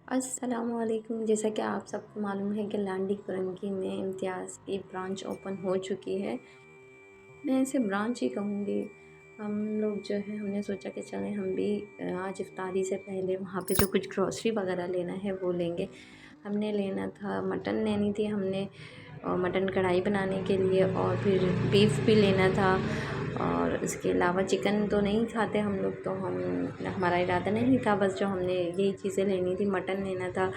अस्सलामुअलैकुम। जैसा कि आप सबको मालूम है कि लांडी कुरंगी में इम्तियाज़ की ब्रांच ओपन हो चुकी है। मैं इसे ब्रांच ही कहूँगी। हम लोग जो है हमने सोचा कि चलें हम भी आज इफ्तारी से पहले वहाँ पे जो कुछ ग्रॉसरी वगैरह लेना है वो लेंगे। हमने लेना था, मटन लेनी थी हमने, और मटन कढ़ाई बनाने के लिए, और फिर बीफ भी लेना था, और इसके अलावा चिकन तो नहीं खाते हम लोग, तो हमारा इरादा नहीं था। बस जो हमने यही चीज़ें लेनी थी, मटन लेना था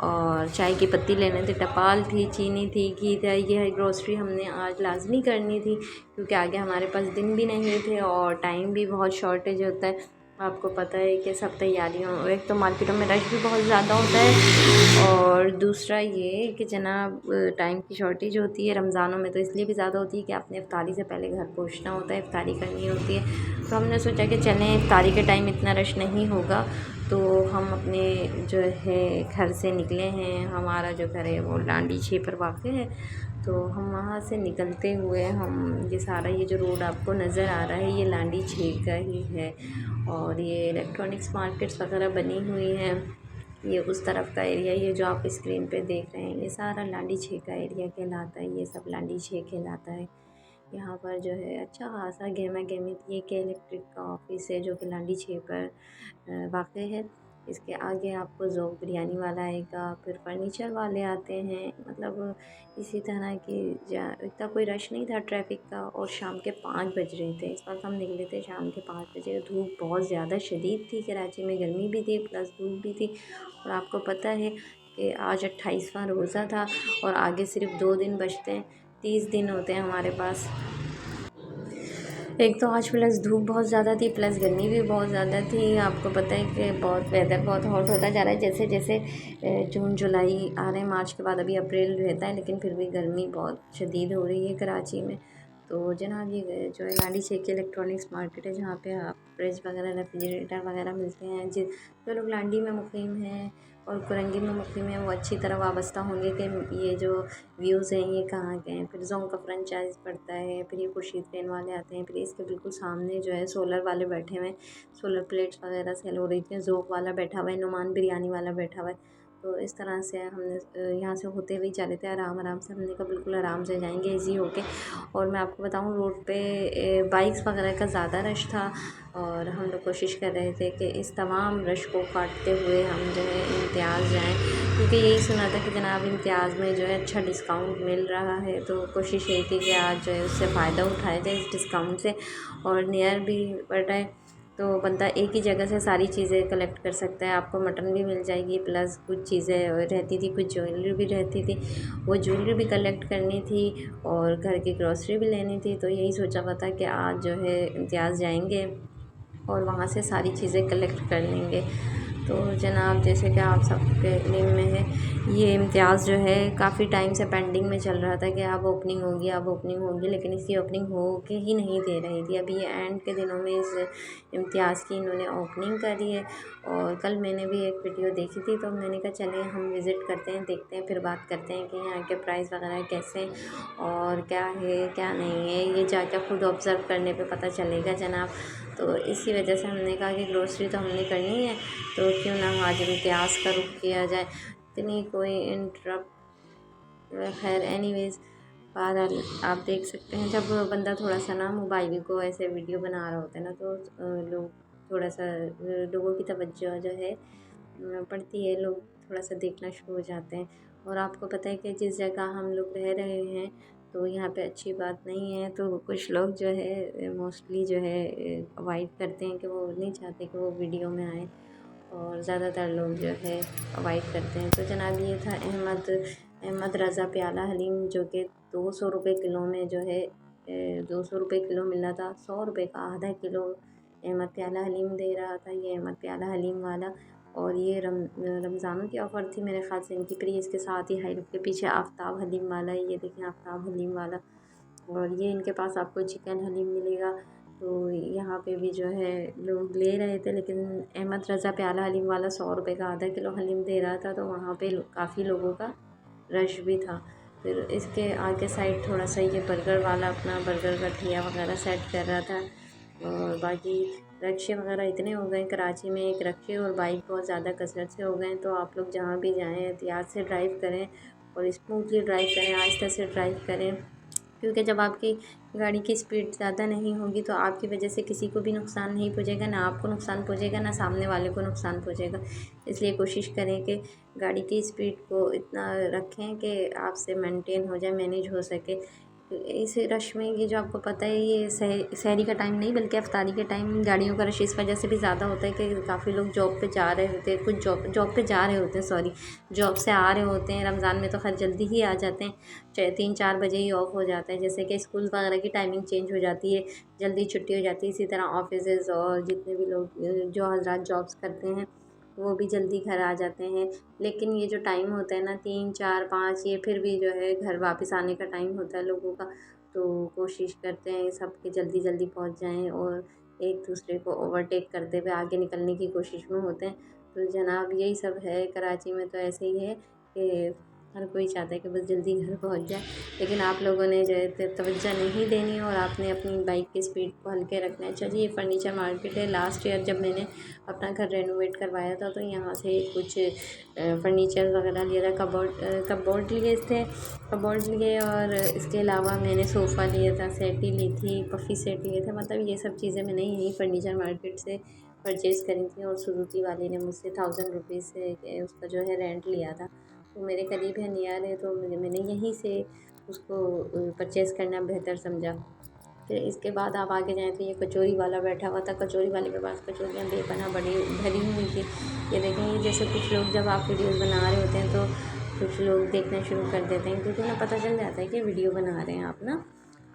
और चाय की पत्ती लेने थे, टपाल थी, चीनी थी, घी था। ये ग्रॉसरी हमने आज लाजमी करनी थी क्योंकि आगे हमारे पास दिन भी नहीं थे और टाइम भी बहुत शॉर्टेज होता है। आपको पता है कि सब तैयारियों, एक तो मार्केटों में रश भी बहुत ज़्यादा होता है, और दूसरा ये कि जनाब टाइम की शॉर्टेज होती है। रमज़ानों में तो इसलिए भी ज़्यादा होती है कि आपने इफ्तारी से पहले घर पहुंचना होता है, इफ्तारी करनी होती है। तो हमने सोचा कि चलें, इफ्तारी के टाइम इतना रश नहीं होगा, तो हम अपने जो है घर से निकले हैं। हमारा जो घर है वो लांडी 6 पर वाक़ है। तो हम वहाँ से निकलते हुए हम ये सारा ये जो रोड आपको नज़र आ रहा है ये लांडी 6 का ही है, और ये इलेक्ट्रॉनिक्स मार्केट्स वगैरह बनी हुई हैं। ये उस तरफ का एरिया, ये जो आप स्क्रीन पे देख रहे हैं ये सारा लांडी 6 का एरिया कहलाता है। ये सब लांडी 6 कहलाता है। यहाँ पर जो है अच्छा खासा गहमा गहमी ये के इलेक्ट्रिक का ऑफिस है जो कि लांडी 6 पर वाक़ है। इसके आगे आपको ज़ोक बिरयानी वाला आएगा, फिर फर्नीचर वाले आते हैं। मतलब इसी तरह की इतना कोई रश नहीं था ट्रैफिक का, और शाम के 5 बज रहे थे। इस वक्त हम निकले थे शाम के 5 बजे। धूप बहुत ज़्यादा शदीद थी, कराची में गर्मी भी थी प्लस धूप भी थी। और आपको पता है कि आज 28वां रोज़ा था और आगे सिर्फ 2 दिन बचते हैं, 30 दिन होते हैं हमारे पास। एक तो आज प्लस धूप बहुत ज़्यादा थी, प्लस गर्मी भी बहुत ज़्यादा थी। आपको पता है कि बहुत वेदर बहुत हॉट होता जा रहा है। जैसे जैसे जून जुलाई आ रहे हैं, मार्च के बाद अभी अप्रैल रहता है, लेकिन फिर भी गर्मी बहुत शदीद हो रही है कराची में। तो जनाब ये जो है लांडी 6 की इलेक्ट्रॉनिक्स मार्केट है, जहाँ पे आप फ्रिज वगैरह, रेफ्रिजरेटर वगैरह मिलते हैं। जो लोग लांडी में मुकीम हैं और कुरंगी में मुकीम हैं वो अच्छी तरह वाबस्ता होंगे कि ये जो व्यूज़ हैं ये कहाँ के हैं। फिर जोंग का फ्रेंचाइज पड़ता है, फिर ये खुर्शीद ट्रेन वाले आते हैं, फिर इसके बिल्कुल सामने जो है सोलर वाले बैठे हुए हैं, सोलर प्लेट्स वगैरह सेल हो रही थी। जोक वाला बैठा हुआ है, नुमान बिरयानी वाला बैठा हुआ है। तो इस तरह से हमने यहाँ से होते हुए जा रहे थे आराम आराम से। हमने कहा बिल्कुल आराम से जाएंगे ईज़ी होके। और मैं आपको बताऊँ रोड पे बाइक्स वगैरह का ज़्यादा रश था, और हम लोग कोशिश कर रहे थे कि इस तमाम रश को काटते हुए हम जो है इम्तियाज़ जाएँ, क्योंकि यही सुना था कि जनाब इम्तियाज़ में जो है अच्छा डिस्काउंट मिल रहा है। तो कोशिश यही थी कि आज जो है उससे फ़ायदा उठाया जाए इस डिस्काउंट से, और नियर भी पड़ रहा है तो बंदा एक ही जगह से सारी चीज़ें कलेक्ट कर सकता है। आपको मटन भी मिल जाएगी, प्लस कुछ चीज़ें रहती थी, कुछ ज्वेलरी भी रहती थी, वो ज्वेलरी भी कलेक्ट करनी थी, और घर की ग्रॉसरी भी लेनी थी। तो यही सोचा हुआ था कि आज जो है इम्तियाज़ जाएंगे और वहाँ से सारी चीज़ें कलेक्ट कर लेंगे। तो जनाब जैसे कि आप सबके इल्म में है, ये इम्तियाज़ जो है काफ़ी टाइम से पेंडिंग में चल रहा था कि अब ओपनिंग होगी, अब ओपनिंग होगी, लेकिन इसकी ओपनिंग हो के ही नहीं दे रही थी। अभी ये एंड के दिनों में इस इम्तियाज़ की इन्होंने ओपनिंग करी है। और कल मैंने भी एक वीडियो देखी थी, तो मैंने कहा चलें हम विज़िट करते हैं, देखते हैं, फिर बात करते हैं कि यहाँ के प्राइस वगैरह कैसे और क्या है क्या नहीं है। ये जाकर ख़ुद ऑब्ज़र्व करने पे पता चलेगा जनाब। तो इसी वजह से हमने कहा कि ग्रोसरी तो हमने करनी है, तो क्यों ना आज इम्तियाज़ का रुख किया जाए। इतनी कोई इंटरप्ट, खैर एनीवेज़, बहरहाल आप देख सकते हैं जब बंदा थोड़ा सा ना मोबाइल को ऐसे वीडियो बना रहा होता है ना, तो लोग थोड़ा सा लोगों की तवज्जो जो है पड़ती है, लोग थोड़ा सा देखना शुरू हो जाते हैं। और आपको पता है कि जिस जगह हम लोग रह रहे हैं तो यहाँ पे अच्छी बात नहीं है, तो कुछ लोग जो है मोस्टली जो है अवॉइड करते हैं कि वो नहीं चाहते कि वो वीडियो में आए, और ज़्यादातर लोग जो है अवॉइड करते हैं। तो जनाब ये था अहमद रज़ा प्याला हलीम, जो कि 200 रुपये किलो में जो है 200 रुपये किलो मिल रहा था। 100 रुपये का आधा किलो अहमद प्याला हलीम दे रहा था ये अहमद प्याला हलीम वाला। और ये रमज़ान की ऑफ़र थी मेरे ख़्याल से इनकी। फिर इसके साथ ही हाईरूफ के पीछे आफ्ताब हलीम वाला है, ये देखें आफ्ताब हलीम वाला। और ये इनके पास आपको चिकन हलीम मिलेगा। तो यहाँ पे भी जो है लोग ले रहे थे, लेकिन अहमद रज़ा प्याला हलीम वाला 100 रुपये का आधा किलो हलीम दे रहा था, तो वहाँ पे काफ़ी लोगों का रश भी था। फिर इसके आगे साइड थोड़ा सा ये बर्गर वाला अपना बर्गर का ठिया वगैरह सेट कर रहा था, और बाकी रक्शे वगैरह इतने हो गए कराची में, एक रक्शे और बाइक बहुत ज़्यादा कसरत से हो गए। तो आप लोग जहाँ भी जाएँ एहतियात से ड्राइव करें और स्मूथली ड्राइव करें, आहिस्ता से ड्राइव करें, क्योंकि जब आपकी गाड़ी की स्पीड ज़्यादा नहीं होगी तो आपकी वजह से किसी को भी नुकसान नहीं पहुँचेगा, ना आपको नुकसान पहुँचेगा ना सामने वाले को नुकसान पहुँचेगा। इसलिए कोशिश करें कि गाड़ी की स्पीड को इतना रखें कि आपसे मेंटेन हो जाए, मैनेज हो सके। इस रश में ये जो आपको पता है ये सहरी का टाइम नहीं बल्कि अफ्तारी के टाइम गाड़ियों का रश इस वजह से भी ज़्यादा होता है कि काफ़ी लोग जॉब पे जा रहे होते हैं, कुछ जॉब पे जा रहे होते हैं, सॉरी जॉब से आ रहे होते हैं। रमज़ान में तो खैर जल्दी ही आ जाते हैं, 3-4 बजे ही ऑफ हो जाता है, जैसे कि स्कूल वगैरह की टाइमिंग चेंज हो जाती है, जल्दी छुट्टी हो जाती है। इसी तरह ऑफिसेज़ और जितने भी लोग जो हज़रात जॉब्स करते हैं वो भी जल्दी घर आ जाते हैं। लेकिन ये जो टाइम होता है ना 3, 4, 5, ये फिर भी जो है घर वापस आने का टाइम होता है लोगों का। तो कोशिश करते हैं सब कि जल्दी जल्दी पहुंच जाएं और एक दूसरे को ओवरटेक करते हुए आगे निकलने की कोशिश में होते हैं। तो जनाब यही सब है, कराची में तो ऐसे ही है कि हर कोई चाहता है कि बस जल्दी घर पहुंच जाए, लेकिन आप लोगों ने जो है तवज्जो नहीं देनी है और आपने अपनी बाइक की स्पीड को हल्के रखना है। चलिए, ये फर्नीचर मार्केट है। लास्ट ईयर जब मैंने अपना घर रेनोवेट करवाया था तो यहाँ से कुछ फर्नीचर वगैरह लिया था, कबोर्ड लिए थे, कबोर्ड लिए और इसके अलावा मैंने सोफ़ा लिया था, सेटी ली थी, पफ़ी सेट लिए थे। मतलब ये सब चीज़ें मैंने यहीं फर्नीचर मार्केट से परचेज़ करी थी और सुजुकी वाले ने मुझसे 1000 रुपीज़ से उसका जो है रेंट लिया था। तो मेरे करीब है, नियर है, तो मैंने यहीं से उसको परचेज़ करना बेहतर समझा। फिर इसके बाद आप आगे जाएँ तो ये कचौरी वाला बैठा हुआ था, कचौरी वाले के पास कचौरियाँ बेपनाह बड़ी भरी हुई थी। ये देखें, ये जैसे कुछ लोग जब आप वीडियोज़ बना रहे होते हैं तो कुछ लोग देखना शुरू कर देते हैं, क्योंकि उन्हें पता चल जाता है कि वीडियो बना रहे हैं आप ना।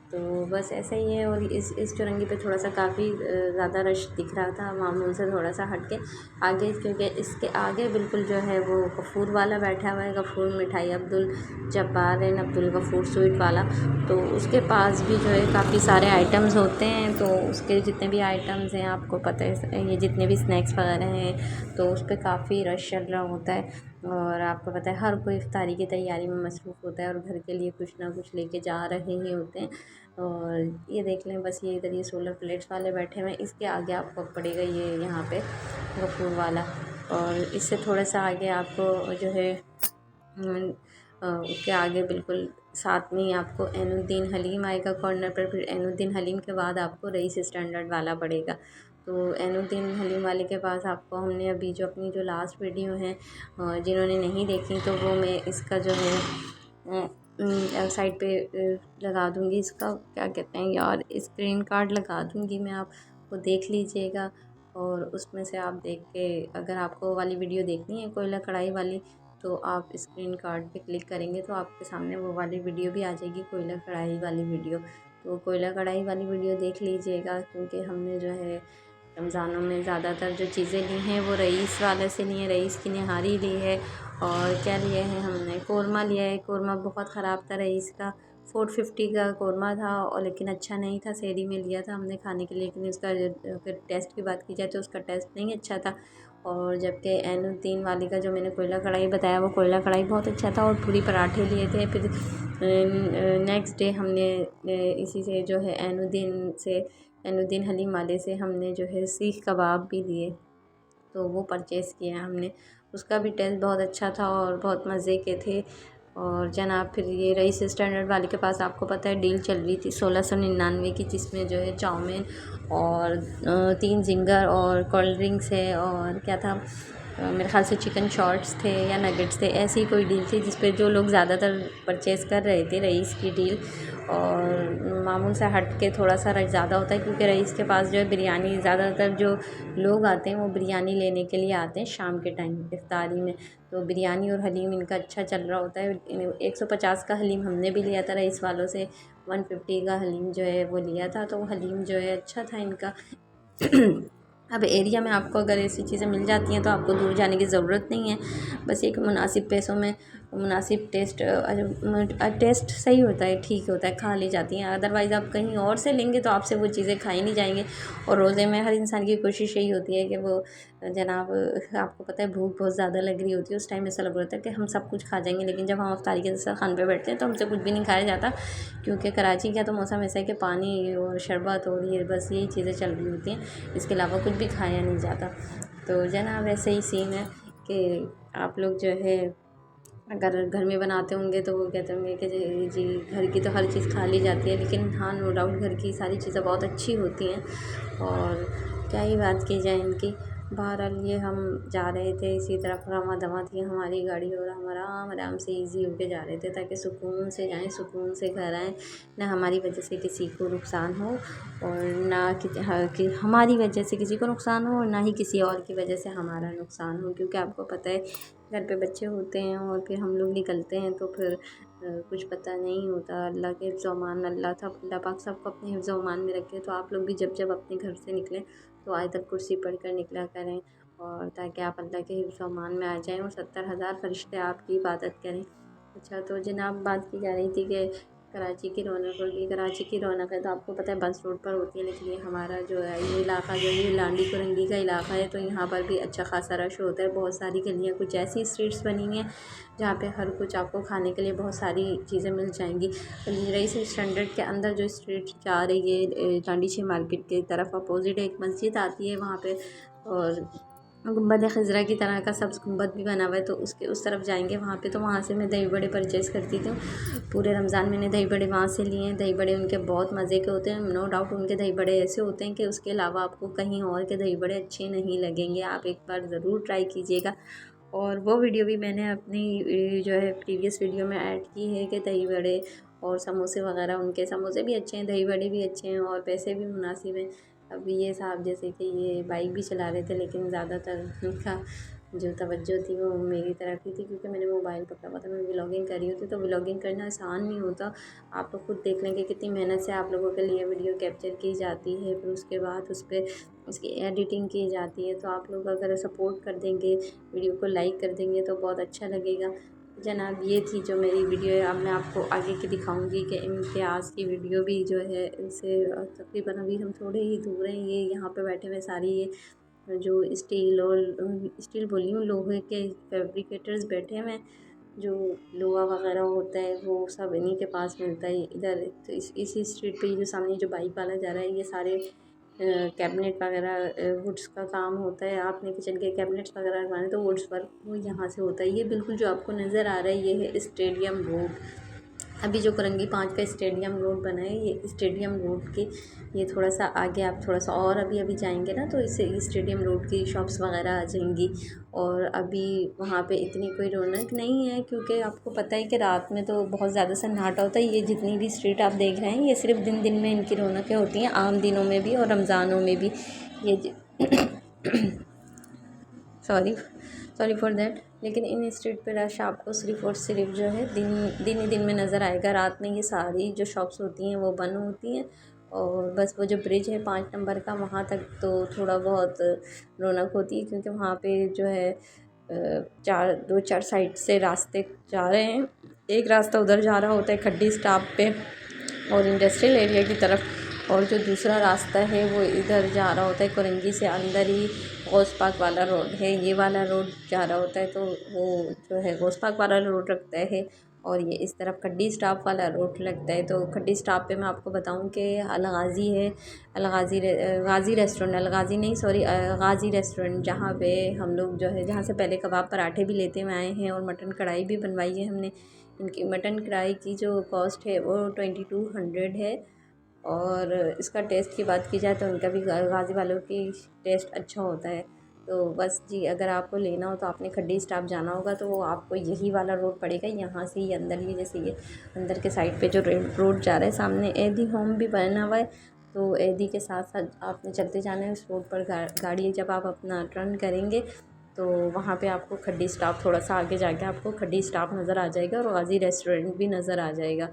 तो बस ऐसा ही है। और इस चौरंगी पे थोड़ा सा काफ़ी ज़्यादा रश दिख रहा था मामूल से, थोड़ा सा हट के आगे, क्योंकि इसके आगे बिल्कुल जो है वो गफ़ूर वाला बैठा हुआ है, गफ़ूर मिठाई अब्दुल जब्बार एंड अब्दुल गफ़ूर स्वीट वाला। तो उसके पास भी जो है काफ़ी सारे आइटम्स होते हैं। तो उसके जितने भी आइटम्स हैं आपको पता है, ये जितने भी स्नैक्स वगैरह हैं तो उस पर काफ़ी रश चल रहा होता है। और आपको पता है हर कोई इफ्तारी की तैयारी में मसरूफ़ होता है और घर के लिए कुछ ना कुछ लेके जा रहे ही होते हैं। और ये देख लें, बस ये इधर ये सोलर प्लेट्स वाले बैठे हुए हैं, इसके आगे आपको पड़ेगा ये यहाँ पे गफूर वाला। और इससे थोड़ा सा आगे आपको जो है उसके आगे बिल्कुल साथ में ही आपको एनुद्दीन हलीम आएगा कॉर्नर पर। फिर एनुद्दीन हलीम के बाद आपको रईस स्टैंडर्ड वाला पड़ेगा। तो एनुद्दीन हलीम वाले के पास आपको हमने अभी जो अपनी जो लास्ट वीडियो है जिन्होंने नहीं देखी तो वो मैं इसका जो है साइड पे लगा दूँगी, इसका क्या कहते हैं यार, स्क्रीन कार्ड लगा दूँगी मैं, आप वो देख लीजिएगा। और उसमें से आप देख के अगर आपको वो वाली वीडियो देखनी है कोयला कढ़ाई वाली तो आप स्क्रीन कार्ड पे क्लिक करेंगे तो आपके सामने वो वाली वीडियो भी आ जाएगी, कोयला कढ़ाई वाली वीडियो। तो कोयला कढ़ाई वाली वीडियो देख लीजिएगा, क्योंकि हमने जो है रमज़ानों में ज़्यादातर जो चीज़ें ली हैं वो रईस वाले से ली है, रईस की निहारी ली है। और क्या लिया है हमने, कोरमा लिया है। कोरमा बहुत ख़राब था रईस का, 450 का कोरमा था और लेकिन अच्छा नहीं था। शहरी में लिया था हमने खाने के लिए, लेकिन उसका अगर टेस्ट की बात की जाए तो उसका टेस्ट नहीं अच्छा था। और जबकि एनुद्दीन वाली का जो मैंने कोयला कढ़ाई बताया वो कोयला कढ़ाई बहुत अच्छा था। और पूरी पराठे लिए थे। फिर नेक्स्ट डे हमने इसी से जो है एनुद्दीन हलीम वाले से हमने जो है सीख कबाब भी लिए, तो वो परचेज़ किया हमने। उसका भी टेस्ट बहुत अच्छा था और बहुत मज़े के थे। और जनाब फिर ये रईस स्टैंडर्ड वाले के पास आपको पता है डील चल रही थी 1699 की, जिसमें जो है चाउमीन और 3 जिंगर और कोल्ड ड्रिंक्स है और क्या था मेरे ख़्याल से चिकन शॉर्ट्स थे या नगेट्स थे, ऐसी कोई डील थी जिस पे जो लोग ज़्यादातर परचेज़ कर रहे थे रईस की डील। और मामूल से हट के थोड़ा सा रश ज़्यादा होता है, क्योंकि रईस के पास जो है बिरयानी, ज़्यादातर जो लोग आते हैं वो बिरयानी लेने के लिए आते हैं शाम के टाइम इफ्तारी में। तो बिरयानी और हलीम इनका अच्छा चल रहा होता है। 150 का हलीम हमने भी लिया था रईस वालों से, 150 का हलीम जो है वो लिया था। तो हलीम जो है अच्छा था इनका। अब एरिया में आपको अगर ऐसी चीज़ें मिल जाती हैं तो आपको दूर जाने की ज़रूरत नहीं है, बस एक मुनासिब पैसों में मुनासिब टेस्ट सही होता है, ठीक होता है, खा ली जाती हैं। अदरवाइज़ आप कहीं और से लेंगे तो आपसे वो चीज़ें खाई नहीं जाएंगी। और रोज़े में हर इंसान की कोशिश यही होती है कि वो जनाब, आपको पता है भूख बहुत ज़्यादा लग रही होती है, उस टाइम ऐसा लग रहा है कि हम सब कुछ खा जाएंगे, लेकिन जब हम अफ्तारी के दस्तरखान पे बैठते हैं तो हमसे कुछ भी नहीं खाया जाता, क्योंकि कराची का तो मौसम ऐसा है कि पानी और शरबत और ये बस यही चीज़ें चल रही होती हैं, इसके अलावा कुछ भी खाया नहीं जाता। तो जनाब ऐसे ही सीन है कि आप लोग जो है अगर घर में बनाते होंगे तो वो कहते होंगे कि जी जी घर की तो हर चीज़ खा ली जाती है, लेकिन हाँ नो डाउट घर की सारी चीज़ें बहुत अच्छी होती हैं और क्या ही बात की जाए इनकी। बहरहाल ये हम जा रहे थे इसी तरफ, रवां दवां थी हमारी गाड़ी और हम आराम आराम से इजी होके जा रहे थे ताकि सुकून से जाएं, सुकून से घर आएँ, ना हमारी वजह से किसी को नुकसान हो और ना कि हमारी वजह से किसी को नुकसान हो और ना ही किसी और की वजह से हमारा नुकसान हो। क्योंकि आपको पता है घर पे बच्चे होते हैं और फिर हम लोग निकलते हैं तो फिर कुछ पता नहीं होता। अल्लाह के हिफ्ज़-ओ-अमान, अल्लाह पाक सबको अपने हिफ्ज़-ओ-अमान में रखे। तो आप लोग भी जब अपने घर से निकलें तो आयतल कुर्सी पढ़ कर निकला करें, और ताकि आप अल्लाह के हिफ्ज़-ओ-अमान में आ जाएँ और 70,000 फ़रिश्ते आपकी इबादत करें। अच्छा, तो जनाब बात की जा रही थी कि कराची की रौनक होगी। कराची की रौनक है तो आपको पता है बस रोड पर होती है, लेकिन ये हमारा जो है ये इलाका जो है ये लांडी कुरंगी का इलाका है, तो यहाँ पर भी अच्छा खासा रश होता है। बहुत सारी गलियाँ कुछ ऐसी स्ट्रीट्स बनी हुई हैं जहाँ पे हर कुछ आपको खाने के लिए बहुत सारी चीज़ें मिल जाएंगी। रईस स्टैंडर्ड के अंदर जो स्ट्रीट जा रही है लांडी छः मार्केट की तरफ अपोजिट एक मस्जिद आती है वहाँ पे, और गुंबद खज़रा की तरह का सब्ज़ गुंबद भी बना हुआ है, तो उसके उस तरफ जाएंगे वहाँ पे, तो वहाँ से मैं दही बड़े परचेज़ करती थी। पूरे रमज़ान मैंने दही बड़े वहाँ से लिए हैं। दही बड़े उनके बहुत मज़े के होते हैं, नो डाउट उनके दही बड़े ऐसे होते हैं कि उसके अलावा आपको कहीं और के दही बड़े अच्छे नहीं लगेंगे। आप एक बार ज़रूर ट्राई कीजिएगा। और वो वीडियो भी मैंने अपनी जो है प्रीवियस वीडियो में ऐड की है कि दही बड़े और समोसे वगैरह, उनके समोसे भी अच्छे हैं, दही बड़े भी अच्छे हैं और पैसे भी मुनासिब हैं। अब ये साहब जैसे कि ये बाइक भी चला रहे थे, लेकिन ज़्यादातर उनका जो तवज्जो थी वो मेरी तरफ ही थी, क्योंकि मैंने मोबाइल पकड़ा हुआ था, मैं व्लॉगिंग कर रही होती। तो व्लॉगिंग करना आसान नहीं होता। आप लोग खुद देख लेंगे कितनी मेहनत से आप लोगों के लिए वीडियो कैप्चर की जाती है, फिर उसके बाद उस पर उसकी एडिटिंग की जाती है। तो आप लोग अगर सपोर्ट कर देंगे, वीडियो को लाइक कर देंगे तो बहुत अच्छा लगेगा। जनाब ये थी जो मेरी वीडियो है। अब मैं आपको आगे की दिखाऊंगी कि इम्तियाज़ की वीडियो भी जो है इनसे तकरीबन अभी हम थोड़े ही दूर हैं। ये यहाँ पे बैठे हुए सारी ये जो स्टील और स्टील बोली हूँ लोहे के फैब्रिकेटर्स बैठे हुए हैं, जो लोहा वगैरह होता है वो सब इन्हीं के पास मिलता है इधर। तो इसी स्ट्रीट पे जो सामने जो बाइक वाला जा रहा है, ये सारे कैबिनेट वगैरह वुड्स का काम होता है। आपने किचन के कैबिनेट्स वगैरह लगवाने तो वुड्स वर्क वो यहाँ से होता है। ये बिल्कुल जो आपको नज़र आ रहा है ये है स्टेडियम रोड। अभी जो कुरंगी 5 का स्टेडियम रोड बना है, ये स्टेडियम रोड के ये थोड़ा सा आगे आप थोड़ा सा और अभी जाएंगे ना तो इससे स्टेडियम रोड की शॉप्स वगैरह आ जाएंगी। और अभी वहाँ पे इतनी कोई रौनक नहीं है, क्योंकि आपको पता है कि रात में तो बहुत ज़्यादा सन्नाटा होता है। ये जितनी भी स्ट्रीट आप देख रहे हैं ये सिर्फ दिन दिन में इनकी रौनकें होती हैं, आम दिनों में भी और रमज़ानों में भी। ये सॉरी सॉरी फॉर दैट। लेकिन इन स्ट्रीट पे रश आपको सिर्फ़ और सिर्फ जो है दिन ही दिन में नज़र आएगा। रात में ये सारी जो शॉप्स होती हैं वो बंद होती हैं, और बस वो जो ब्रिज है 5 नंबर का वहाँ तक तो थोड़ा बहुत रौनक होती है, क्योंकि वहाँ पे जो है दो चार साइड से रास्ते जा रहे हैं। एक रास्ता उधर जा रहा होता है खड्डी स्टॉप पे और इंडस्ट्रियल एरिया की तरफ, और जो दूसरा रास्ता है वो इधर जा रहा होता है कुरंगी से अंदर ही गौस पाक वाला रोड है, ये वाला रोड जा रहा होता है। तो वो जो है गौस पाक वाला रोड रखता है, और ये इस तरफ खड्डी स्टॉप वाला रोड लगता है। तो खड्डी स्टॉप पे मैं आपको बताऊं कि अलगाज़ी है, गाज़ी रेस्टोरेंट, अलगाज़ी नहीं सॉरी गाज़ी रेस्टोरेंट, जहाँ पे हम लोग जो है जहाँ से पहले कबाब पराठे भी लेते हुए आए हैं और मटन कढ़ाई भी बनवाई है हमने। इनकी मटन कढ़ाई की जो कॉस्ट है वो 2200 है, और इसका टेस्ट की बात की जाए तो उनका भी गाज़ी वालों की टेस्ट अच्छा होता है। तो बस जी अगर आपको लेना हो तो आपने खड्डी स्टॉप जाना होगा, तो वो आपको यही वाला रोड पड़ेगा, यहाँ से ही अंदर ही जैसे ये अंदर के साइड पे जो रोड जा रहा है, सामने एदी होम भी बना हुआ है। तो एदी के साथ साथ आपने चलते जाना है उस रोड पर। गाड़ी जब आप अपना टर्न करेंगे तो वहाँ पे आपको खड्डी स्टॉप थोड़ा सा आगे जाके आपको खड्डी स्टॉप नज़र आ जाएगा और गाज़ी रेस्टोरेंट भी नज़र आ जाएगा।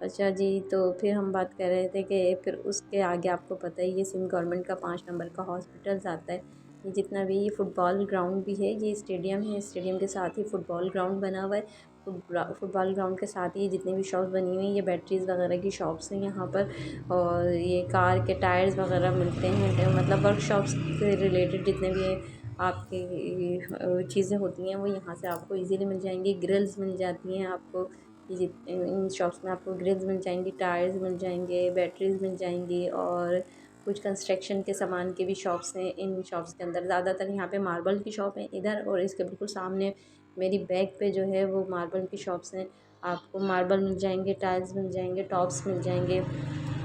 अच्छा जी, तो फिर हम बात कर रहे थे कि फिर उसके आगे आपको पता है ये सिंध गवर्नमेंट का 5 नंबर का हॉस्पिटल्स आता है। ये जितना भी फुटबॉल ग्राउंड भी है, ये स्टेडियम है, स्टेडियम के साथ ही फुटबॉल ग्राउंड बना हुआ है। फुटबॉल ग्राउंड के साथ ही जितने भी शॉप्स बनी हुई हैं, ये बैटरीज़ वगैरह की शॉप्स हैं यहाँ पर। और ये कार के टायर्स वगैरह मिलते हैं, मतलब वर्कशॉप्स से रिलेटेड जितने भी आपकी चीज़ें होती हैं वो यहाँ से आपको इजीली मिल जाएंगी। ग्रिल्स मिल जाती हैं आपको, ये इन शॉप्स में आपको ग्रिल्स मिल जाएंगी, टायर्स मिल जाएंगे, बैटरीज मिल जाएंगी, और कुछ कंस्ट्रक्शन के सामान की भी शॉप्स हैं इन शॉप्स के अंदर। ज़्यादातर यहाँ पे मार्बल की शॉप है इधर, और इसके बिल्कुल सामने मेरी बैक पे जो है वो मार्बल की शॉप्स हैं। आपको मार्बल मिल जाएंगे, टाइल्स मिल जाएंगे, टॉप्स मिल जाएंगे।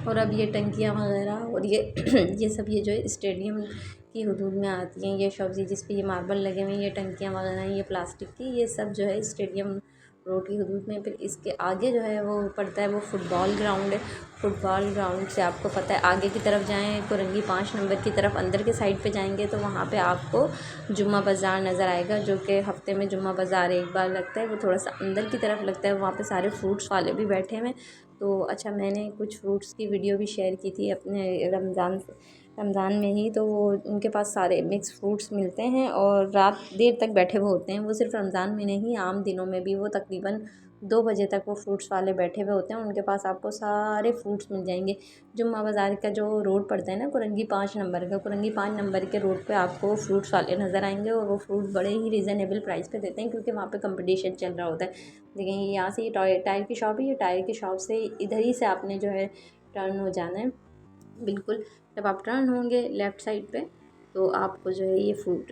और अब ये टंकियाँ वगैरह और ये ये सब ये जो है स्टेडियम की हदूद में आती हैं, ये शॉप्स जिस पे ये मार्बल लगे हुए हैं, ये टंकियाँ वगैरह हैं, ये प्लास्टिक की, ये सब जो है स्टेडियम रोड की हदूद में। फिर इसके आगे जो है वो पड़ता है वो फुटबॉल ग्राउंड है। फुटबॉल ग्राउंड से आपको पता है आगे की तरफ जाएँ, कुरंगी 5 नंबर की तरफ अंदर के साइड पे जाएंगे तो वहाँ पे आपको जुम्मा बाज़ार नज़र आएगा, जो कि हफ्ते में जुम्मा बाज़ार एक बार लगता है। वो थोड़ा सा अंदर की तरफ लगता है, वहाँ पे सारे फ्रूट्स वाले भी बैठे हुए हैं। तो अच्छा, मैंने कुछ फ्रूट्स की वीडियो भी शेयर की थी अपने रमज़ान में ही, तो वो उनके पास सारे मिक्स फ्रूट्स मिलते हैं और रात देर तक बैठे हुए होते हैं। वो सिर्फ रमज़ान में नहीं, आम दिनों में भी वो तकरीबन 2 बजे तक वो फ्रूट्स वाले बैठे हुए होते हैं। उनके पास आपको सारे फ्रूट्स मिल जाएंगे। जुम्मा बाज़ार का जो रोड पड़ता है ना, कुरंगी 5 नंबर का, कुरंगी 5 नंबर के रोड पे आपको फ्रूट्स वाले नज़र आएंगे, और वो फ्रूट बड़े ही रीज़नेबल प्राइस पे देते हैं, क्योंकि वहाँ पे कंपटीशन चल रहा होता है। लेकिन यहाँ से ये टायर की शॉप है, ये टायर की शॉप से इधर ही से आपने जो है टर्न हो जाना है। बिल्कुल जब आप टर्न होंगे लेफ़्ट साइड पे, तो आपको जो है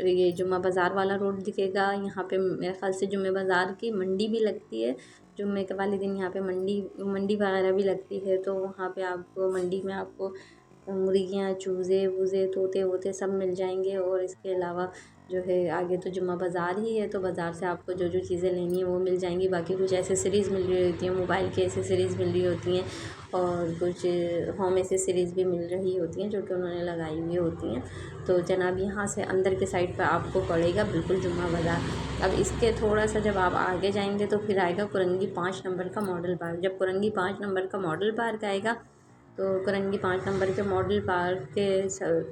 ये जुम्मा बाज़ार वाला रोड दिखेगा। यहाँ पे मेरे ख्याल से जुम्मे बाज़ार की मंडी भी लगती है। जुम्मे के वाले दिन यहाँ पे मंडी वगैरह भी लगती है, तो वहाँ पे आपको मंडी में आपको मुर्गियाँ, चूज़े वूज़े, तोते वोते सब मिल जाएंगे। और इसके अलावा जो है आगे तो जुम्मा बाज़ार ही है, तो बाज़ार से आपको जो जो चीज़ें लेनी है वो मिल जाएंगी। बाकी कुछ एसेसरीज़ मिल रही होती हैं, मोबाइल की एसेसरीज़ मिल रही होती हैं, और कुछ होम एसेसरीज़ भी मिल रही होती हैं जो कि उन्होंने लगाई हुई होती हैं। तो जनाब यहाँ से अंदर के साइड पे आपको पड़ेगा बिल्कुल जुम्मा बाज़ार। अब इसके थोड़ा सा जब आप आगे जाएंगे तो फिर आएगा कुरंगी 5 नंबर का मॉडल पार्क। जब कुरंगी 5 नंबर का मॉडल पार्क आएगा, तो कुरंगी 5 नंबर के मॉडल पार्क के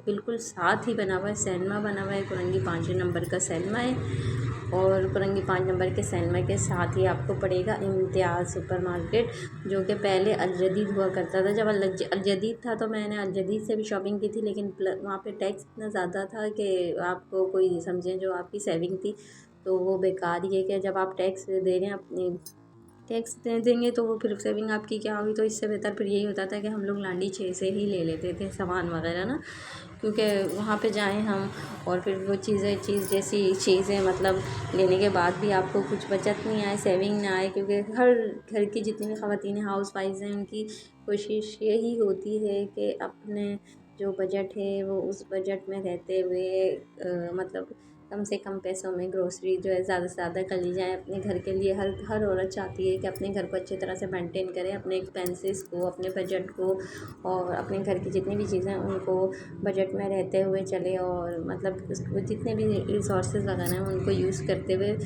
बिल्कुल साथ ही बना हुआ है सिनेमा बना हुआ है। कुरंगी 5 नंबर का सिनेमा है, और कुरंगी 5 नंबर के सिनेमा के साथ ही आपको पड़ेगा इम्तियाज़ सुपर मार्केट, जो कि पहले अल जदीद हुआ करता था। जब अल जदीद था तो मैंने अल जदीद से भी शॉपिंग की थी, लेकिन वहाँ पे टैक्स इतना ज़्यादा था कि आपको कोई समझें जो आपकी सेविंग थी तो वो बेकार ही है। कि जब आप टैक्स दे रहे हैं अपने टैक्स दे देंगे तो वो फिर सेविंग आपकी क्या होगी। तो इससे बेहतर फिर यही होता था कि हम लोग लांडी 6 से ही ले लेते थे सामान वगैरह ना, क्योंकि वहाँ पे जाएं हम और फिर वो चीज़ जैसी चीज़ें मतलब लेने के बाद भी आपको कुछ बचत नहीं आए, सेविंग ना आए। क्योंकि हर घर की जितनी भी ख़वातीन हाउस वाइफ हैं उनकी कोशिश यही होती है कि अपने जो बजट है वो उस बजट में रहते हुए मतलब कम से कम पैसों में ग्रोसरी जो है ज़्यादा से ज़्यादा कर ली जाए अपने घर के लिए। हर औरत चाहती है कि अपने घर को अच्छी तरह से मेंटेन करे, अपने एक्सपेंसेस को, अपने बजट को, और अपने घर की जितनी भी चीज़ें उनको बजट में रहते हुए चले, और मतलब जितने भी रिसोर्सेज वगैरह हैं उनको यूज़ करते हुए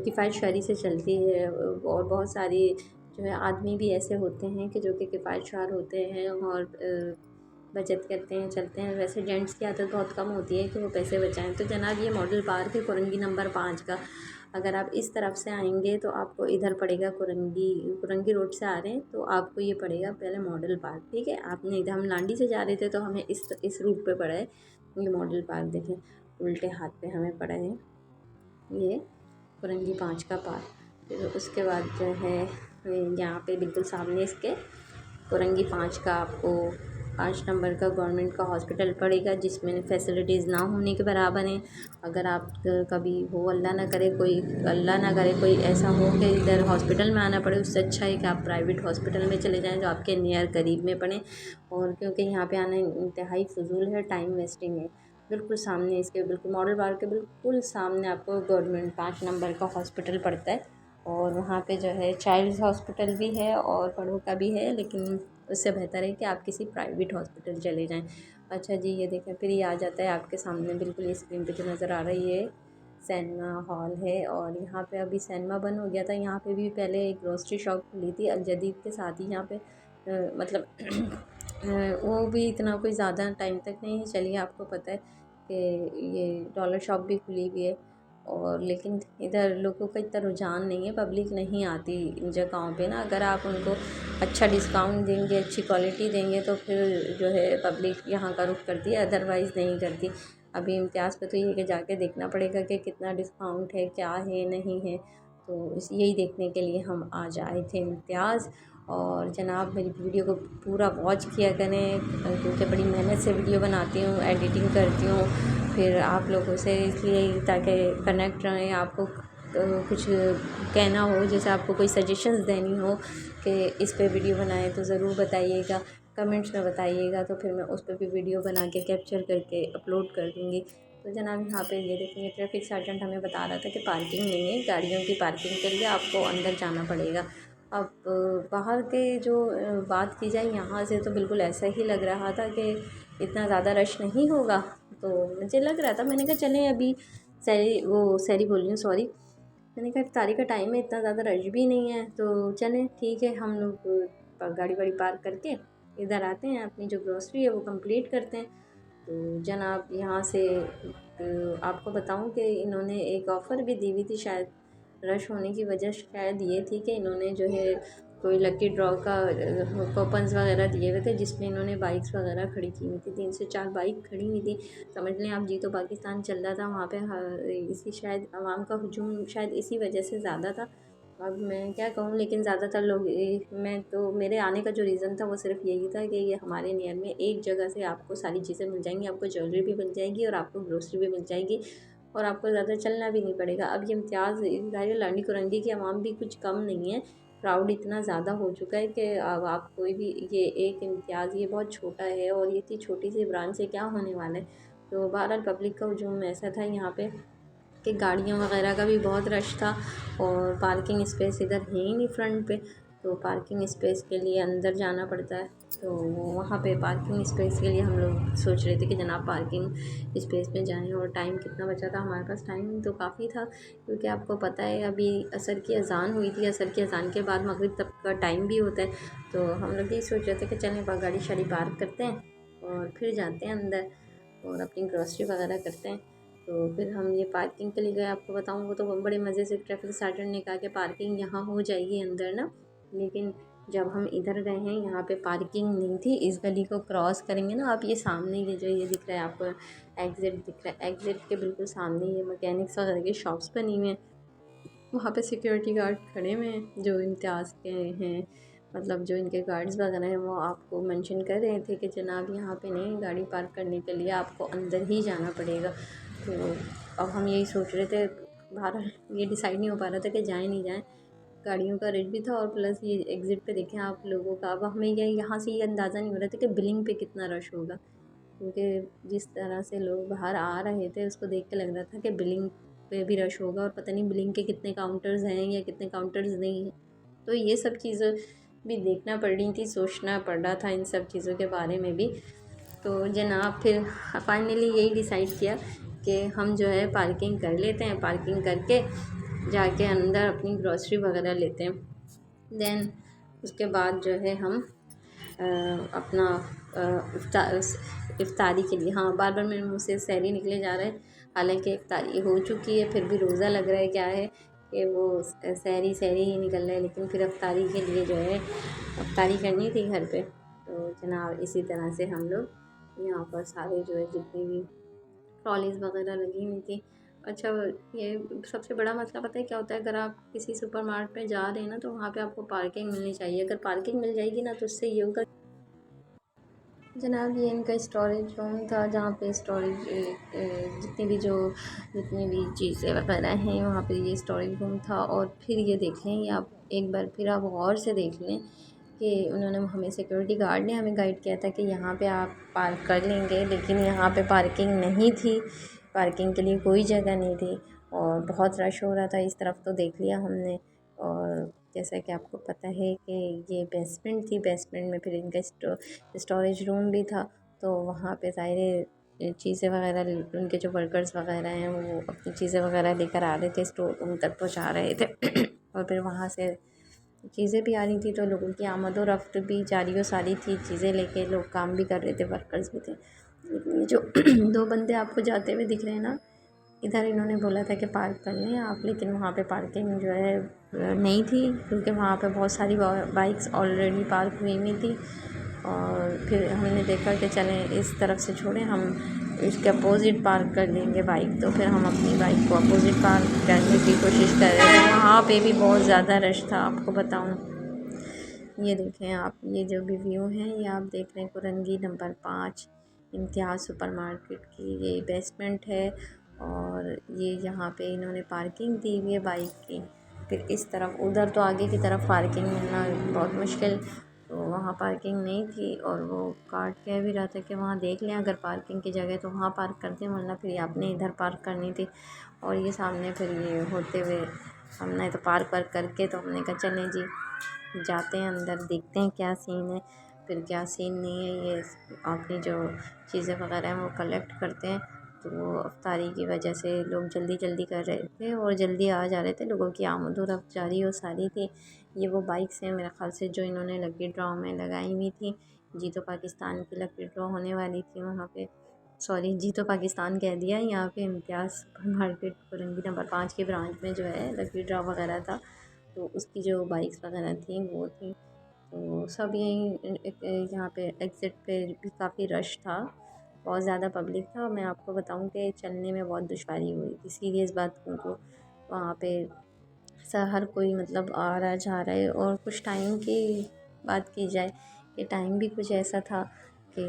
किफ़ायतशारी से चलती है। और बहुत सारी जो है आदमी भी ऐसे होते हैं कि जो कि किफ़ायतशार होते हैं और बचत करते हैं, चलते हैं। वैसे जेंट्स की आदत बहुत कम होती है कि वो पैसे बचाएं। तो जनाब ये मॉडल पार्क है कुरंगी नंबर 5 का। अगर आप इस तरफ से आएंगे तो आपको इधर पड़ेगा कुरंगी रोड से आ रहे हैं तो आपको ये पड़ेगा पहले मॉडल पार्क, ठीक है। आपने इधर हम लांडी से जा रहे थे तो हमें इस रूट पे पड़ा है ये मॉडल पार्क। देखें उल्टे हाथ पे हमें पड़ा है ये कुरंगी 5 का पार्क। फिर उसके बाद जो है यहाँ पे बिल्कुल सामने इसके कुरंगी 5 का आपको 5 नंबर का गवर्नमेंट का हॉस्पिटल पड़ेगा, जिसमें फैसिलिटीज़ ना होने के बराबर हैं। अगर आप कभी हो अल्लाह ना करे कोई ऐसा हो कि इधर हॉस्पिटल में आना पड़े, उससे अच्छा है कि आप प्राइवेट हॉस्पिटल में चले जाएं जो आपके नियर करीब में पड़े। और क्योंकि यहाँ पे आना इंतहाई फ़जूल है, टाइम वेस्टिंग है। बिल्कुल सामने इसके बिल्कुल मॉडल पार्क के बिल्कुल सामने आपको गवर्नमेंट 5 नंबर का हॉस्पिटल पड़ता है, और वहाँ पे जो है चाइल्ड्स हॉस्पिटल भी है और बड़ों का भी है, लेकिन उससे बेहतर है कि आप किसी प्राइवेट हॉस्पिटल चले जाएं। अच्छा जी, ये देखें फिर ये आ जाता है आपके सामने बिल्कुल स्क्रीन पे जो नज़र आ रही है सिनेमा हॉल है। और यहाँ पे अभी सिनेमा बंद हो गया था। यहाँ पे भी पहले एक ग्रोसरी शॉप खुली थी अल जदीद के साथ ही। यहाँ पे मतलब वो भी इतना कोई ज़्यादा टाइम तक नहीं चली, आपको पता है कि ये डॉलर शॉप भी खुली हुई है, और लेकिन इधर लोगों का इतना रुझान नहीं है, पब्लिक नहीं आती इन जगहों पे ना। अगर आप उनको अच्छा डिस्काउंट देंगे, अच्छी क्वालिटी देंगे, तो फिर जो है पब्लिक यहाँ का रुख करती है, अदरवाइज़ नहीं करती। अभी इम्तियाज़ पे तो ये कि जाके देखना पड़ेगा कि कितना डिस्काउंट है, क्या है, नहीं है। तो यही देखने के लिए हम आज आए थे इम्तियाज़। और जनाब मेरी वीडियो को पूरा वॉच किया करें, क्योंकि बड़ी मेहनत से वीडियो बनाती हूँ, एडिटिंग करती हूँ फिर आप लोगों से, इसलिए ताकि कनेक्ट रहें। आपको कुछ कहना हो, जैसे आपको कोई सजेशंस देनी हो कि इस पे वीडियो बनाएं, तो ज़रूर बताइएगा, कमेंट्स में बताइएगा, तो फिर मैं उस पर भी वीडियो बना के कैप्चर करके अपलोड कर दूँगी। तो जनाब यहाँ पे ये देखेंगे, ट्रैफिक सर्जेंट हमें बता रहा था कि पार्किंग नहीं है, गाड़ियों की पार्किंग के लिए आपको अंदर जाना पड़ेगा। अब बाहर के जो बात की जाए यहाँ से, तो बिल्कुल ऐसा ही लग रहा था कि इतना ज़्यादा रश नहीं होगा। तो मुझे लग रहा था, मैंने कहा चलें अभी सैरी बोल रही हूँ, सॉरी, मैंने कहा इफ्तारी का टाइम है, इतना ज़्यादा रश भी नहीं है, तो चलें ठीक है। हम लोग गाड़ी वाड़ी पार्क करके इधर आते हैं, अपनी जो ग्रॉसरी है वो कंप्लीट करते हैं। तो जनाब यहाँ से आपको बताऊँ कि इन्होंने एक ऑफ़र भी दी हुई थी, शायद रश होने की वजह शायद ये थी कि इन्होंने जो है कोई लकी ड्रॉ का कूपन्स वगैरह दिए हुए थे, जिसमें इन्होंने बाइक्स वगैरह खड़ी की हुई थी, 3 से 4 बाइक खड़ी हुई थी। समझ लें आप, जी तो पाकिस्तान चल रहा था वहाँ पे, इसी शायद आवाम का हुजूम शायद इसी वजह से ज़्यादा था। अब मैं क्या कहूँ, लेकिन ज़्यादातर लोग मैं तो, मेरे आने का जो रीज़न था वो सिर्फ यही था कि ये हमारे नियर में एक जगह से आपको सारी चीज़ें मिल जाएंगी, आपको ज्वेलरी भी मिल जाएगी और आपको ग्रोसरी भी मिल जाएगी, और आपको ज़्यादा चलना भी नहीं पड़ेगा। अब ये इम्तियाज़ लानी कुरंगी की आवाम भी कुछ कम नहीं है, क्राउड इतना ज़्यादा हो चुका है कि अब आप कोई भी, ये एक इम्तियाज़ ये बहुत छोटा है, और ये इतनी छोटी सी ब्रांच से क्या होने वाला है। तो बहरहाल पब्लिक का हुजूम ऐसा था यहाँ पे कि गाड़ियों वगैरह का भी बहुत रश था, और पार्किंग स्पेस इधर है ही नहीं फ्रंट पे, तो पार्किंग स्पेस के लिए अंदर जाना पड़ता है। तो वहाँ पे पार्किंग स्पेस के लिए हम लोग सोच रहे थे कि जनाब पार्किंग स्पेस में जाएं। और टाइम कितना बचा था हमारे पास, टाइम तो काफ़ी था, क्योंकि आपको पता है अभी असर की अज़ान हुई थी, असर की अज़ान के बाद मगरिब तक का टाइम भी होता है। तो हम लोग यही सोच रहे थे कि चलें गाड़ी शाड़ी पार्क करते हैं और फिर जाते हैं अंदर और अपनी ग्रॉसरी वगैरह करते हैं। तो फिर हम ये पार्किंग के लिए गए, आपको बताऊँ वो तो बड़े मज़े से ट्रैफिक सर्जन ने कहा कि पार्किंग यहाँ हो जाएगी अंदर ना, लेकिन जब हम इधर गए हैं यहाँ पे पार्किंग नहीं थी। इस गली को क्रॉस करेंगे ना आप, ये सामने ये जो ये दिख रहा है आपको एग्ज़िट दिख रहा है, एग्ज़िट के बिल्कुल सामने ये मैकेनिक्स वगैरह की शॉप्स बनी हुई हैं, वहाँ पे सिक्योरिटी गार्ड खड़े हुए हैं जो इम्तियाज़ के हैं, मतलब जो इनके गार्ड्स वगैरह हैं, वो आपको मेंशन कर रहे थे कि जनाब यहाँ पे नहीं, गाड़ी पार्क करने के लिए आपको अंदर ही जाना पड़ेगा। तो अब हम यही सोच रहे थे, बाहर ये डिसाइड नहीं हो पा रहा था कि जाएँ नहीं जाएँ, गाड़ियों का रेट भी था और प्लस ये एग्ज़िट पे देखें आप लोगों का। अब हमें ये यहाँ से ये अंदाज़ा नहीं हो रहा था कि बिलिंग पे कितना रश होगा, क्योंकि जिस तरह से लोग बाहर आ रहे थे उसको देख के लग रहा था कि बिलिंग पे भी रश होगा, और पता नहीं बिलिंग के कितने काउंटर्स हैं या कितने काउंटर्स नहीं हैं। तो ये सब चीज़ें भी देखना पड़ रही थी, सोचना पड़ रहा था इन सब चीज़ों के बारे में भी। तो जनाब फिर फाइनली यही डिसाइड किया कि हम जो है पार्किंग कर लेते हैं, पार्किंग करके जाके अंदर अपनी ग्रॉसरी वगैरह लेते हैं। देन उसके बाद जो है हम अपना इफ्तारी के लिए, हाँ बार बार मेरे मुँह से सहरी निकले जा रहा है, हालांकि इफ्तारी हो चुकी है, फिर भी रोज़ा लग रहा है, क्या है कि वो सहरी सहरी ही निकल रहा है, लेकिन फिर इफ्तारी के लिए जो है इफ्तारी करनी थी घर पे। तो जनाब इसी तरह से हम लोग यहाँ पर सारे जो है जितनी भी ट्रॉलीज़ वगैरह लगी हुई थी। अच्छा, ये सबसे बड़ा मसला पता है क्या होता है, अगर आप किसी सुपरमार्केट में जा रहे हैं ना, तो वहाँ पे आपको पार्किंग मिलनी चाहिए। अगर पार्किंग मिल जाएगी ना, तो उससे ये होगा जनाब, ये इनका स्टोरेज रूम था, जहाँ पे स्टोरेज जितनी भी चीज़ें वगैरह हैं, वहाँ पे ये स्टोरेज रूम था। और फिर ये देख लें, ये आप एक बार फिर आप गौर से देख लें कि उन्होंने हमें, सिक्योरिटी गार्ड ने हमें गाइड किया था कि यहाँ पे आप पार्क कर लेंगे, लेकिन यहाँ पे पार्किंग नहीं थी, पार्किंग के लिए कोई जगह नहीं थी, और बहुत रश हो रहा था इस तरफ, तो देख लिया हमने। और जैसा कि आपको पता है कि ये बेसमेंट थी, बेसमेंट में फिर इनका स्टोरेज रूम भी था, तो वहाँ पे सारे चीज़ें वगैरह, उनके जो वर्कर्स वगैरह हैं वो अपनी चीज़ें वगैरह लेकर आ रहे थे, स्टोर रूम तक पहुँचा रहे थे और फिर वहाँ से चीज़ें भी आ रही थी, तो लोगों की आमद और रफ्त भी जारी व सारी थी, चीज़ें लेके लोग काम भी कर रहे थे, वर्कर्स भी थे। ये जो 2 बंदे आपको जाते हुए दिख रहे हैं ना, इधर इन्होंने बोला था कि पार्क कर लें आप, लेकिन वहाँ पे पार्किंग जो है नहीं थी, क्योंकि वहाँ पे बहुत सारी बाइक्स ऑलरेडी पार्क हुई थी। और फिर हमने देखा कि चलें इस तरफ से छोड़ें, हम इसके अपोज़िट पार्क कर देंगे बाइक। तो फिर हम अपनी बाइक को अपोज़िट पार्क करने की कोशिश कर रहे थे। वहाँ पे भी बहुत ज़्यादा रश था, आपको बताऊँ। ये देखें आप, ये जो भी व्यू है ये आप देख रहे हैं कुरंगी नंबर 5 इम्तियाज़ सुपरमार्केट की ये बेसमेंट है। और ये यहाँ पे इन्होंने पार्किंग दी हुई है बाइक की। फिर इस तरफ उधर तो आगे की तरफ पार्किंग मिलना बहुत मुश्किल, तो वहाँ पार्किंग नहीं थी। और वो कार्ड कह भी रहा था कि वहाँ देख लें अगर पार्किंग की जगह तो वहाँ पार्क करते हैं, वरना फिर आपने इधर पार्क करनी थी। और ये सामने फिर ये होते हुए हमने तो पार्क वार्क करके तो हमने कहा चलें जी जाते हैं अंदर, देखते हैं क्या सीन है फिर क्या सीन नहीं है। ये अपनी जो चीज़ें वगैरह हैं वो कलेक्ट करते हैं। तो वो अफ्तारी की वजह से लोग जल्दी जल्दी कर रहे थे और जल्दी आ जा रहे थे, लोगों की आमद-ओ-रफ़्त जारी और सारी थी। ये वो बाइक्स हैं मेरे ख़्याल से जो इन्होंने लकी ड्रॉ में लगाई हुई थी। जीतो पाकिस्तान की लकी ड्रॉ होने वाली थी वहाँ पे, सॉरी जीतो पाकिस्तान कह दिया, यहाँ पे इम्तियाज़ सुपर मार्केट कुरंगी नंबर 5 की ब्रांच में जो है लकी ड्रॉ वगैरह था। तो उसकी जो बाइक्स वगैरह थी वो थी। तो सब यहीं यहाँ पे एग्ज़िट पे भी काफ़ी रश था, बहुत ज़्यादा पब्लिक था। मैं आपको बताऊँ कि चलने में बहुत दुश्वारी हुई थी, सीरियस बात कहूँ तो। वहाँ पे हर कोई मतलब आ रहा जा रहा है। और कुछ टाइम की बात की जाए कि टाइम भी कुछ ऐसा था कि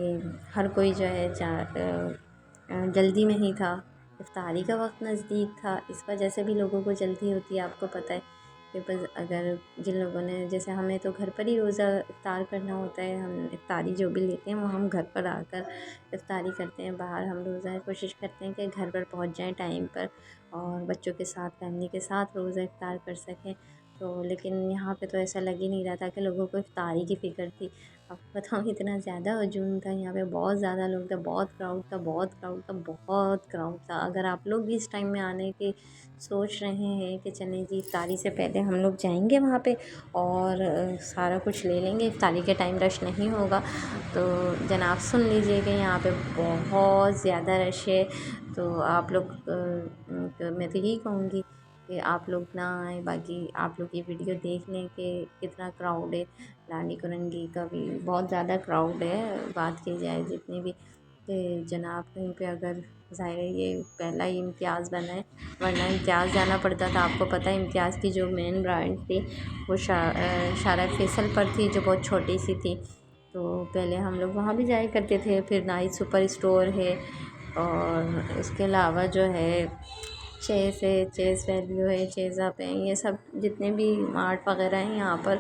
हर कोई जो है जल्दी में ही था। इफ्तारी का वक्त नज़दीक था, इस वजह से भी लोगों को जल्दी होती है, आपको पता है कि बस अगर जिन लोगों ने जैसे हमें तो घर पर ही रोज़ा इफ्तार करना होता है, हम इफ्तारी जो भी लेते हैं वो हम घर पर आकर इफ्तारी करते हैं। बाहर हम रोज़ा कोशिश करते हैं कि घर पर पहुंच जाएं टाइम पर और बच्चों के साथ फैमिली के साथ रोज़ा इफ्तार कर सकें। तो लेकिन यहाँ पे तो ऐसा लग ही नहीं रहा था कि लोगों को इफ्तारी की फ़िक्र थी। आपको बताऊँ इतना ज़्यादा हजूम था यहाँ पे, बहुत ज़्यादा लोग थे, बहुत क्राउड था, बहुत क्राउड था, बहुत क्राउड था। अगर आप लोग भी इस टाइम में आने की सोच रहे हैं कि चलें जी इफ्तारी से पहले हम लोग जाएंगे वहाँ पे और सारा कुछ ले लेंगे, इफ्तारी के टाइम रश नहीं होगा, तो जनाब सुन लीजिए कि यहाँ पे बहुत ज़्यादा रश है। तो आप लोग मैं तो यही कहूँगी कि आप लोग ना आए, बाकी आप लोग ये वीडियो देख लें कि कितना क्राउड है। लांडी कुरंगी का भी बहुत ज़्यादा क्राउड है, बात की जाए जितनी भी कि जनाब कहीं पे अगर ज़ाहिर है ये पहला ही इम्तियाज़ बना है, वरना इम्तियाज़ जाना पड़ता था। आपको पता है इम्तियाज़ की जो मेन ब्रांच थी वो शारा फैसल पर थी, जो बहुत छोटी सी थी। तो पहले हम लोग वहाँ भी जाया करते थे। फिर नाइट सुपर स्टोर है और इसके अलावा जो है चेस है, चेस वैल्यू है, चेज़ अप है, ये सब जितने भी मार्ट वगैरह हैं यहाँ पर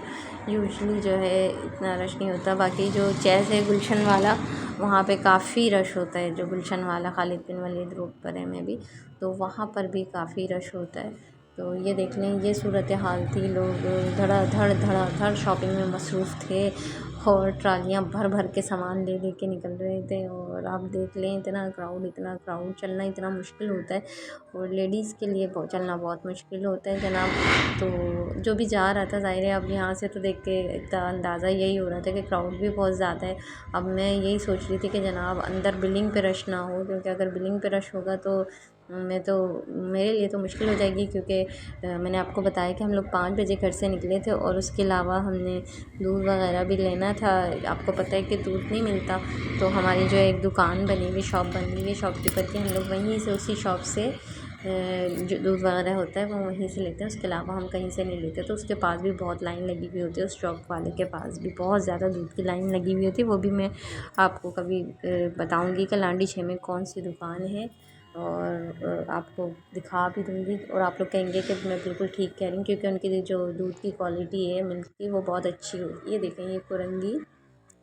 यूजुअली जो है इतना रश नहीं होता। बाकी जो चेस है गुलशन वाला, वहाँ पे काफ़ी रश होता है। जो गुलशन वाला खालिद बिन वलीद रोड पर है में भी, तो वहाँ पर भी काफ़ी रश होता है। तो ये देख लें ये सूरत हाल थी, लोग धड़ाधड़ शॉपिंग में मसरूफ़ थे और ट्रालियाँ भर भर के सामान ले ले के निकल रहे थे। और आप देख लें इतना क्राउड चलना इतना मुश्किल होता है और लेडीज़ के लिए चलना बहुत मुश्किल होता है जनाब। तो जो भी जा रहा था ज़ाहिर है अब यहाँ से तो देख के इतना अंदाज़ा यही हो रहा था कि क्राउड भी बहुत ज़्यादा है। अब मैं यही सोच रही थी कि जनाब अंदर बिलिंग पे रश ना हो, क्योंकि अगर बिलिंग पे रश होगा तो मैं तो मेरे लिए तो मुश्किल हो जाएगी। क्योंकि मैंने आपको बताया कि हम लोग 5 बजे घर से निकले थे और उसके अलावा हमने दूध वगैरह भी लेना था। आपको पता है कि दूध नहीं मिलता, तो हमारी जो एक दुकान बनी हुई, शॉप बनी हुई, शॉपकीपर की, हम लोग वहीं से उसी शॉप से जो दूध वगैरह होता है वो वहीं से लेते हैं। उसके अलावा हम कहीं से नहीं लेते। तो उसके पास भी बहुत लाइन लगी हुई होती है, उस शॉप वाले के पास भी बहुत ज़्यादा दूध की लाइन लगी हुई होती है। वो भी मैं आपको कभी बताऊंगी कि लांडी 6 में कौन सी दुकान है और आपको दिखा भी दूँगी। और आप लोग कहेंगे कि मैं बिल्कुल ठीक कह रही हूँ, क्योंकि उनकी जो दूध की क्वालिटी है मिल्क की वो बहुत अच्छी होती है। ये देखें ये कुरंगी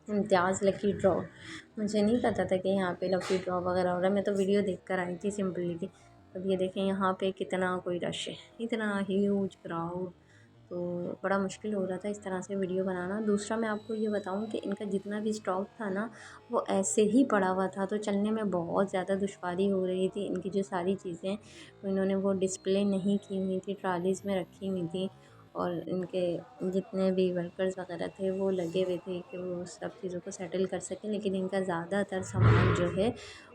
इम्तियाज़ लकी ड्रॉ, मुझे नहीं पता था कि यहाँ पे लकी ड्रॉ वगैरह हो रहा है, मैं तो वीडियो देख कर आई थी सिंपली की। अब ये देखें यहाँ पे कितना कोई रश है, इतना ह्यूज क्राउड, तो बड़ा मुश्किल हो रहा था इस तरह से वीडियो बनाना। दूसरा मैं आपको ये बताऊँ कि इनका जितना भी स्टॉक था ना वो ऐसे ही पड़ा हुआ था, तो चलने में बहुत ज़्यादा दुश्वारी हो रही थी। इनकी जो सारी चीज़ें इन्होंने वो डिस्प्ले नहीं की हुई थी, ट्रालीज़ में रखी हुई थी और इनके जितने भी वर्कर्स वगैरह थे वो लगे हुए थे कि वो सब चीज़ों को सेटल कर सकें, लेकिन इनका ज़्यादातर सामान जो है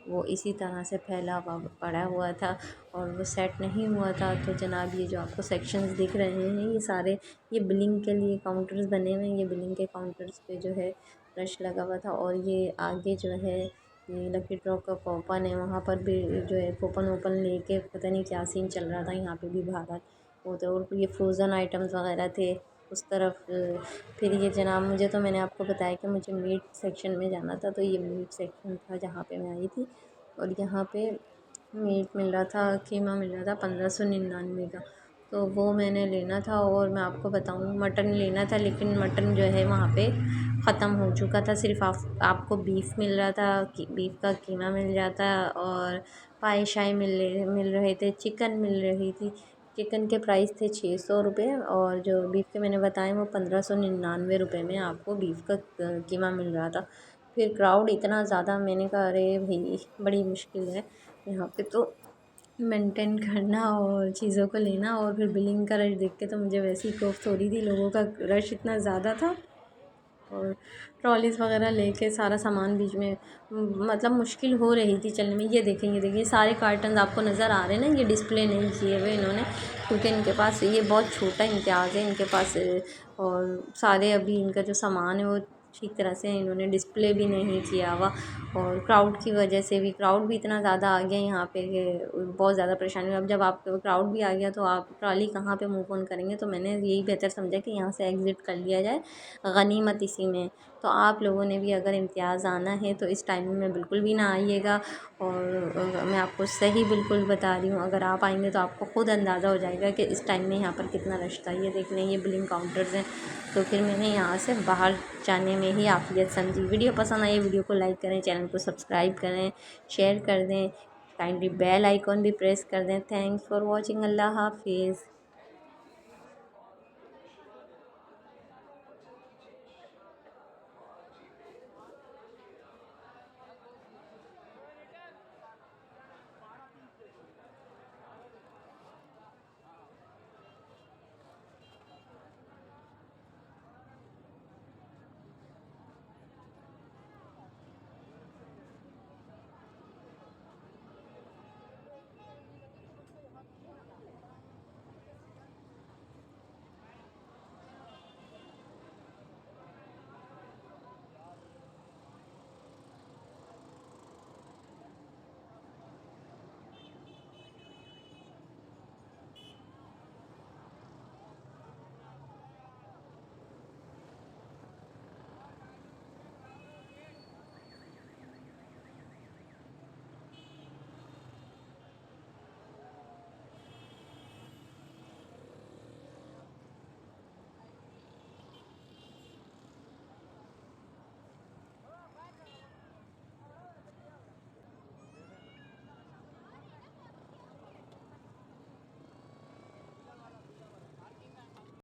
वो इसी तरह से फैला हुआ पड़ा हुआ था और वो सेट नहीं हुआ था। तो जनाब ये जो आपको सेक्शंस दिख रहे हैं ये सारे ये बिलिंग के लिए काउंटर्स बने हुए हैं। ये बिलिंग के काउंटर्स पे जो है रश लगा हुआ था और ये आगे जो है ये लकी ड्रॉ का कूपन है, वहाँ पर भी जो है कूपन वूपन लेके पता नहीं क्या सीन चल रहा था। यहाँ पे भी बाहर वो तो और ये फ्रोज़न आइटम्स वगैरह थे उस तरफ। फिर ये जनाब मुझे तो मैंने आपको बताया कि मुझे मीट सेक्शन में जाना था, तो ये मीट सेक्शन था जहाँ पे मैं आई थी और यहाँ पे मीट मिल रहा था, कीमा मिल रहा था 1599 का। तो वो मैंने लेना था और मैं आपको बताऊँ मटन लेना था, लेकिन मटन जो है वहाँ पे ख़त्म हो चुका था। सिर्फ आपको बीफ मिल रहा था, बीफ का कीमा मिल जाता और पाए शाए मिल रहे थे, चिकन मिल रही थी। चिकन के प्राइस थे 600 रुपये और जो बीफ के मैंने बताए वो 1599 रुपये में आपको बीफ का कीमा मिल रहा था। फिर क्राउड इतना ज़्यादा, मैंने कहा अरे भाई बड़ी मुश्किल है यहाँ पे तो मेंटेन करना और चीज़ों को लेना। और फिर बिलिंग का रश देख के तो मुझे वैसे ही खौफ हो रही थी, लोगों का रश इतना ज़्यादा था और ट्रॉलीज़ वगैरह लेके सारा सामान बीच में मतलब मुश्किल हो रही थी चलने में। ये देखें, ये देखिए सारे कार्टन आपको नज़र आ रहे हैं ना, ये डिस्प्ले नहीं किए हुए इन्होंने क्योंकि इनके पास ये बहुत छोटा इम्तियाज़ है इनके पास। और सारे अभी इनका जो सामान है वो ठीक तरह से इन्होंने डिस्प्ले भी नहीं किया हुआ और क्राउड की वजह से भी क्राउड भी इतना ज़्यादा आ गया यहाँ पे कि बहुत ज़्यादा परेशानी हुई। अब जब आप क्राउड भी आ गया तो आप ट्रॉली कहाँ पे मूव ऑन करेंगे, तो मैंने यही बेहतर समझा कि यहाँ से एग्ज़िट कर लिया जाए, गनीमत इसी में। तो आप लोगों ने भी अगर इम्तियाज़ आना है तो इस टाइमिंग में बिल्कुल भी ना आइएगा। और मैं आपको सही बिल्कुल बता रही हूँ, अगर आप आएंगे तो आपको ख़ुद अंदाज़ा हो जाएगा कि इस टाइम में यहाँ पर कितना रश था। ये देख लें, ये बिलिंग काउंटर्स हैं। तो फिर मैंने यहाँ से बाहर जाने में ही आफियत समझी। वीडियो पसंद आई वीडियो को लाइक करें, चैनल को सब्सक्राइब करें, शेयर कर दें, काइंडली बेल आइकॉन भी प्रेस कर दें। Thanks for watching. अल्लाह हाफिज़।